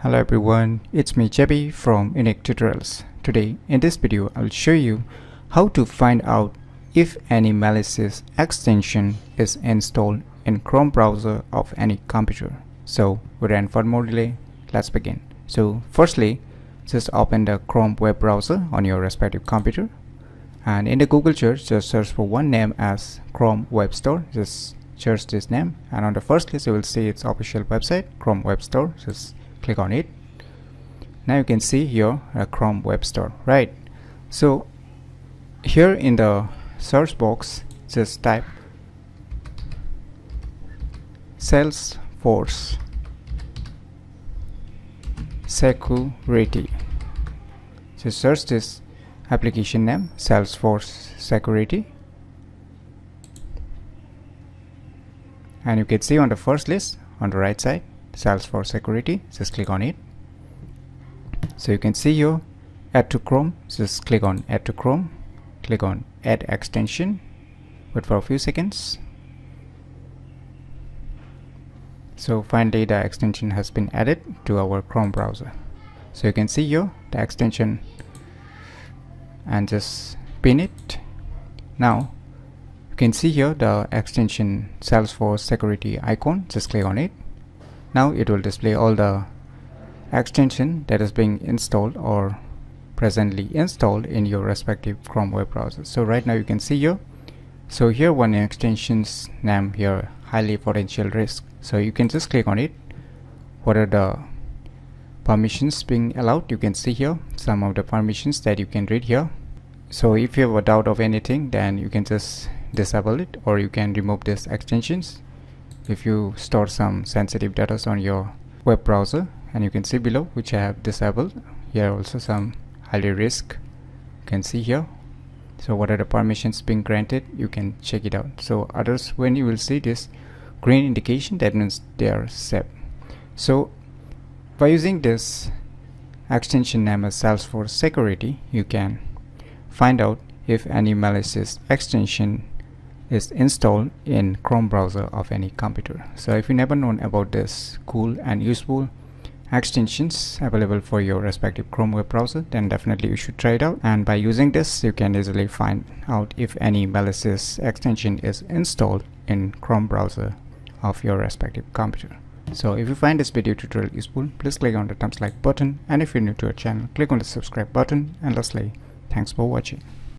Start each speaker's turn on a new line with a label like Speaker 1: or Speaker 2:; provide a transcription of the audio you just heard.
Speaker 1: Hello everyone, it's me JB from UniqueTutorials. Today in this video I'll show you how to find out if any malicious extension is installed in Chrome browser of any computer. So without further more delay, let's begin. So firstly, just open the Chrome web browser on your respective computer, and in the Google search just search for one name as Chrome Web Store. Just search this name, and on the first list you will see its official website, Chrome Web Store. Just click on it. Now you can see here a Chrome Web Store, right? So here in the search box just type Salesforce Security. Just search this application name, Salesforce Security, and you can see on the first list on the right side Salesforce Security. Just click on it. So you can see here add to Chrome. Just click on add to Chrome, click on add extension, wait for a few seconds. So finally the extension has been added to our Chrome browser. So you can see here the extension and just pin it. Now you can see here the extension Salesforce Security icon. Just click on it. Now it will display all the extension that is being installed or presently installed in your respective Chrome web browser. So right now you can see here, so here one extension's name here, highly potential risk. So you can just click on it. What are the permissions being allowed? You can see here some of the permissions that you can read here. So if you have a doubt of anything, then you can just disable it, or you can remove these extensions if you store some sensitive data on your web browser. And you can see below which I have disabled. Here also some highly risk, you can see here. So what are the permissions being granted, you can check it out. So others, when you will see this green indication, that means they are set. So by using this extension name as Salesforce Security, you can find out if any malicious extension is installed in Chrome browser of any computer. So if you never known about this cool and useful extensions available for your respective Chrome web browser, then definitely you should try it out. And by using this you can easily find out if any malicious extension is installed in Chrome browser of your respective computer. So if you find this video tutorial useful, please click on the thumbs like button, and if you're new to our channel, click on the subscribe button. And lastly, thanks for watching.